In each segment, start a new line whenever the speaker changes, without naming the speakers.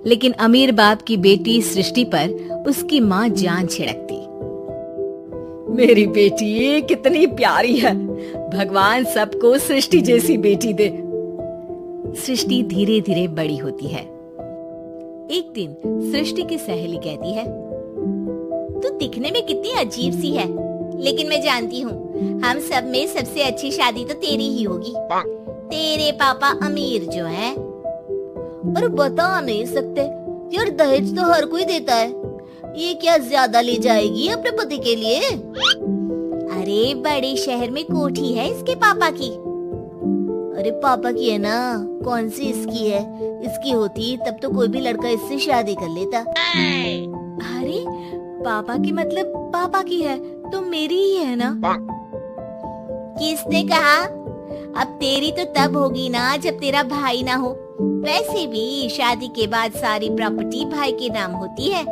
लेकिन अमीर बाप की बेटी सृष्टि पर उसकी माँ जान छिड़कती।
मेरी बेटी कितनी प्यारी है, भगवान सबको सृष्टि जैसी बेटी दे।
सृष्टि धीरे धीरे बड़ी होती है। एक दिन सृष्टि की सहेली कहती है,
तू दिखने में कितनी अजीब सी है, लेकिन मैं जानती हूँ हम सब में सबसे अच्छी शादी तो तेरी ही होगी। तेरे पापा अमीर जो हैं। और बता नहीं सकते यार, दहेज तो हर कोई देता है, ये क्या ज्यादा ले जाएगी अपने पति के लिए? अरे बड़े शहर में कोठी है इसके पापा की। अरे पापा की है ना, कौन सी इसकी है? इसकी होती तब तो कोई भी लड़का इससे शादी कर लेता।
अरे पापा की मतलब पापा की है तो मेरी ही है ना?
किसने कहा? अब तेरी तो तब होगी ना जब तेरा भाई ना हो। वैसे भी शादी के बाद सारी प्रॉपर्टी भाई के नाम होती है।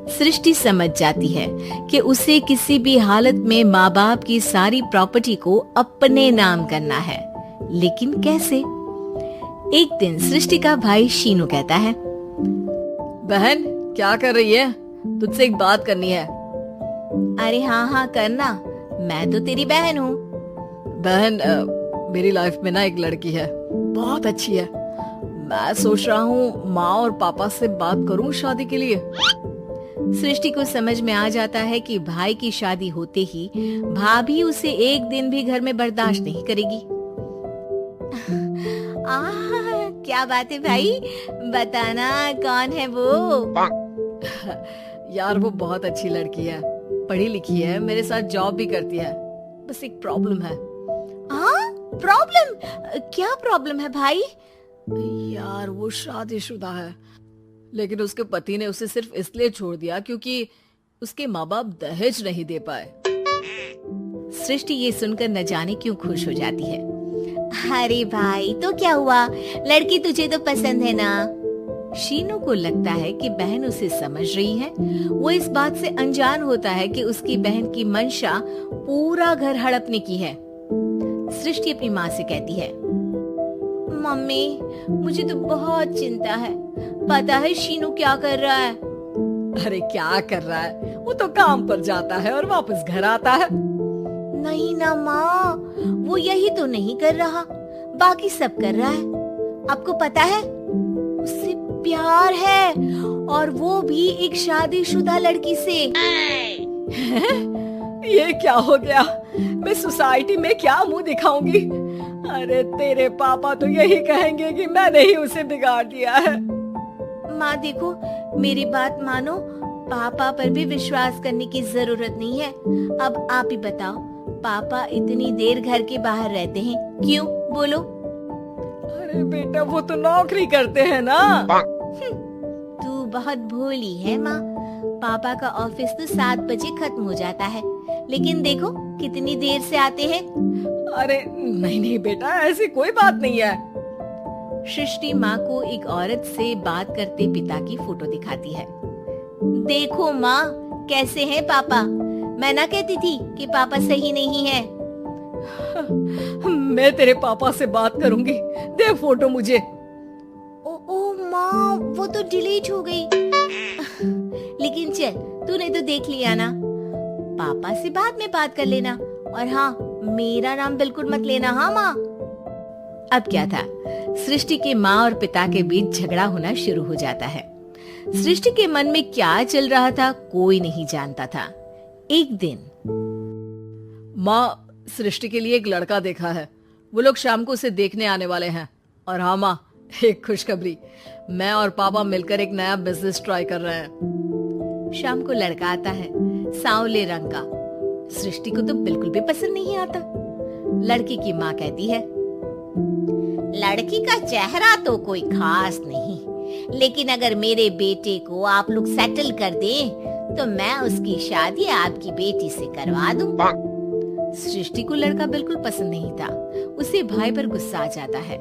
सृष्टि समझ जाती है कि उसे किसी भी हालत में माँ बाप की सारी प्रॉपर्टी को अपने नाम करना है, लेकिन कैसे? एक दिन सृष्टि का भाई शीनू कहता है,
बहन क्या कर रही है? तुझसे एक बात करनी है।
अरे हाँ हाँ करना, मैं तो तेरी बहन हूँ।
बहन मेरी लाइफ में ना एक लड़की है, बहुत अच्छी है। मैं सोच रहा हूँ माँ और पापा से बात करूँ शादी के लिए।
सृष्टि को समझ में आ जाता है कि भाई की शादी होते ही भाभी उसे एक दिन भी घर में बर्दाश्त नहीं करेगी।
क्या बात है भाई, बताना कौन है वो?
यार वो बहुत अच्छी लड़की है, पढ़ी लिखी है, मेरे साथ जॉब भी करती है। बस एक प्रॉब्लम है।
प्रॉब्लम? क्या प्रॉब्लम है भाई?
यार वो शादीशुदा है, लेकिन उसके पति ने उसे सिर्फ इसलिए छोड़ दिया क्योंकि उसके माँ बाप दहेज नहीं दे पाए।
सृष्टि ये सुनकर न जाने क्यों खुश हो जाती है।
अरे भाई तो क्या हुआ, लड़की तुझे तो पसंद है ना?
शीनू को लगता है कि बहन उसे समझ रही है। वो इस बात से अनजान होता है कि उसकी बहन की मंशा पूरा घर हड़पने की है। सृष्टि अपनी माँ से कहती है,
मम्मी मुझे तो बहुत चिंता है, पता है शीनू क्या कर रहा है?
अरे क्या कर रहा है? वो तो काम पर जाता है और वापस घर आता है।
नहीं ना माँ, वो यही तो नहीं कर रहा, बाकी सब कर रहा है। आपको पता है उससे प्यार है, और वो भी एक शादीशुदा लड़की से।
ये क्या हो गया? मैं सोसाइटी में क्या मुंह दिखाऊंगी? अरे तेरे पापा तो यही कहेंगे कि मैंने ही उसे बिगाड़ दिया है।
माँ देखो, मेरी बात मानो, पापा पर भी विश्वास करने की जरूरत नहीं है। अब आप ही बताओ, पापा इतनी देर घर के बाहर रहते हैं क्यों? बोलो।
अरे बेटा वो तो नौकरी करते हैं ना।
तू बहुत भोली है माँ, पापा का ऑफिस तो 7 बजे खत्म हो जाता है, लेकिन देखो कितनी देर से आते हैं।
अरे नहीं नहीं बेटा, ऐसी कोई बात नहीं है।
सृष्टि माँ को एक औरत से बात करते पिता की फोटो दिखाती है।
देखो माँ कैसे हैं पापा, मैं ना कहती थी कि पापा सही नहीं है।
मैं तेरे पापा से बात करूंगी, दे फोटो मुझे।
ओ माँ, वो तो डिलीट हो गई। लेकिन चल, तूने तो देख लिया ना, पापा से बाद में बात कर लेना, और हाँ मेरा नाम बिल्कुल मत लेना। हाँ माँ।
अब क्या था, सृष्टि के माँ और पिता के बीच झगड़ा होना शुरू हो जाता है। सृष्टि के मन में क्या चल रहा था कोई नहीं जानता था। एक दिन,
माँ सृष्टि के लिए एक लड़का देखा है, वो लोग शाम को उसे देखने आने वाले हैं। और हाँ माँ, एक खुशखबरी, मैं और पापा मिलकर एक नया बिजनेस ट्राई कर रहे हैं।
शाम को लड़का आता है, सांवले रंग का। सृष्टि को तो बिल्कुल भी पसंद नहीं आता। लड़की की माँ कहती है,
लड़की का चेहरा तो कोई खास नहीं, लेकिन अगर मेरे बेटे को आप लोग सेटल कर दें तो मैं उसकी शादी आपकी बेटी से करवा दूं।
सृष्टि को लड़का बिल्कुल पसंद नहीं था। उसे भाई पर गुस्सा आ जाता है।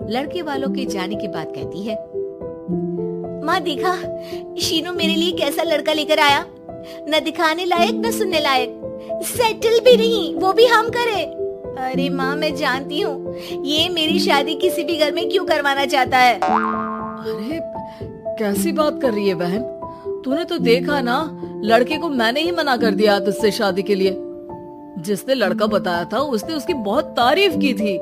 लड़के वालों के जाने के बाद कहती है,
माँ देखा शीनू मेरे लिए कैसा लड़का लेकर आया, न दिखाने लायक न सुनने लायक, सेटल भी नहीं, वो भी हम करे। अरे माँ मैं जानती हूँ ये मेरी शादी किसी भी घर में क्यों करवाना चाहता है।
अरे कैसी बात कर रही है बहन, तूने तो देखा ना, लड़के को मैंने ही मना कर दिया तुझसे शादी के लिए। जिसने लड़का बताया था उसने उसकी बहुत तारीफ की थी।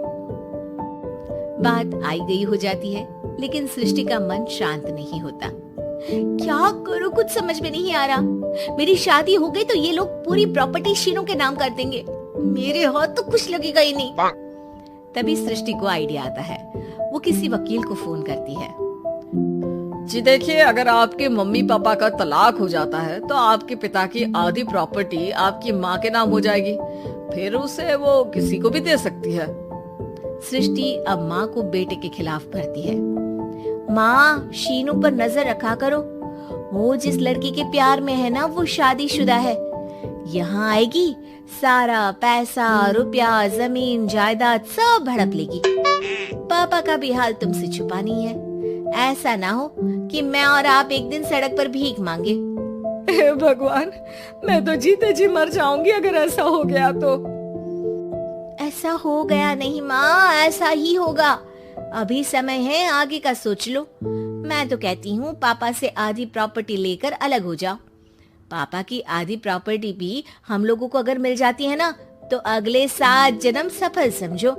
बात आई गई हो जाती है, लेकिन सृष्टि का मन शांत नहीं होता। क्या करूं, कुछ समझ में नहीं आ रहा। मेरी शादी हो गई तो ये लोग पूरी प्रॉपर्टी शीनू के नाम कर देंगे, मेरे हाथ तो कुछ लगेगा ही नहीं। तभी सृष्टि को आइडिया आता है। वो किसी वकील को फोन करती है।
जी देखिए, अगर आपके मम्मी पापा का तलाक हो जाता है तो आपके पिता की आधी प्रॉपर्टी आपकी माँ के नाम हो जाएगी, फिर उसे वो किसी को भी दे सकती है।
सृष्टि अब माँ को बेटे के खिलाफ भरती है। माँ, शीनू पर नजर रखा करो, वो जिस लड़की के प्यार में है ना वो शादीशुदा है। यहाँ आएगी, सारा पैसा, रुपया, जमीन, जायदाद सब हड़प लेगी। पापा का भी हाल तुमसे छुपा नहीं है। ऐसा ना हो कि मैं और आप एक दिन सड़क पर भीख मांगे।
हे भगवान, मैं तो जीते जी मर जाऊंगी अगर ऐसा हो गया तो।
ऐसा हो गया नहीं माँ, ऐसा ही होगा। अभी समय है, आगे का सोच लो। मैं तो कहती हूँ पापा से आधी प्रॉपर्टी लेकर अलग हो जाओ। पापा की आधी प्रॉपर्टी भी हम लोगों को अगर मिल जाती है ना तो अगले 7 जन्म सफल समझो।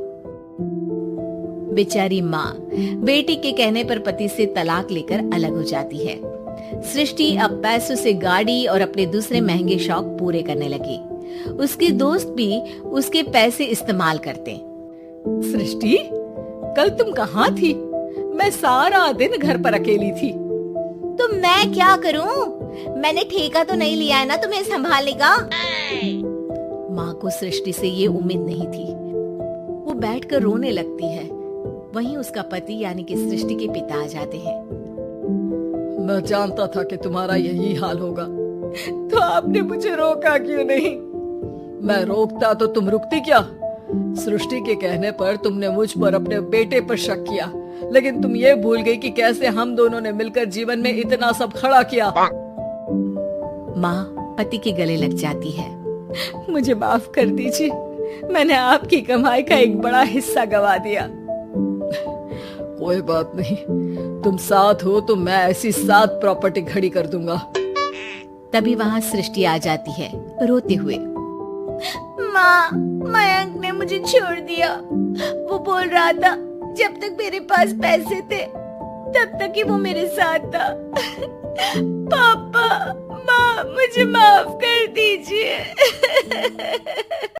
बेचारी माँ बेटी के कहने पर पति से तलाक लेकर अलग हो जाती है। सृष्टि अब पैसों से गाड़ी और अपने दूसरे महंगे शौक पूरे करने लगी। उसके दोस्त भी उसके पैसे इस्तेमाल करते।
सृष्टि, कल तुम कहाँ थी? मैं सारा दिन घर पर अकेली थी।
तो मैं क्या करूं? मैंने ठेका तो नहीं लिया है ना तुम्हें संभालने का।
माँ को सृष्टि से ये उम्मीद नहीं थी। वो बैठकर रोने लगती है। वहीं उसका पति यानी कि सृष्टि के पिता आ जाते हैं।
मैं जानता था कि तुम्हारा यही हाल होगा, तो आपने मुझे रोका क्यों नहीं? मैं रोकता तो तुम रुकती क्या? सृष्टि के कहने पर तुमने मुझ पर अपने बेटे पर शक किया, लेकिन तुम ये भूल गई कि कैसे हम दोनों ने मिलकर जीवन में इतना सब खड़ा किया।
माँ पति के गले लग जाती है।
मुझे माफ कर दीजिए, मैंने आपकी कमाई का एक बड़ा हिस्सा गवा दिया। कोई बात नहीं, तुम साथ हो तो मैं ऐसी 7 प्रॉपर्टी खड़ी कर दूंगा।
तभी वहाँ सृष्टि आ जाती है रोते हुए।
माँ, मयंक ने मुझे छोड़ दिया। वो बोल रहा था जब तक मेरे पास पैसे थे तब तक ही वो मेरे साथ था। पापा, माँ, मुझे माफ कर दीजिए।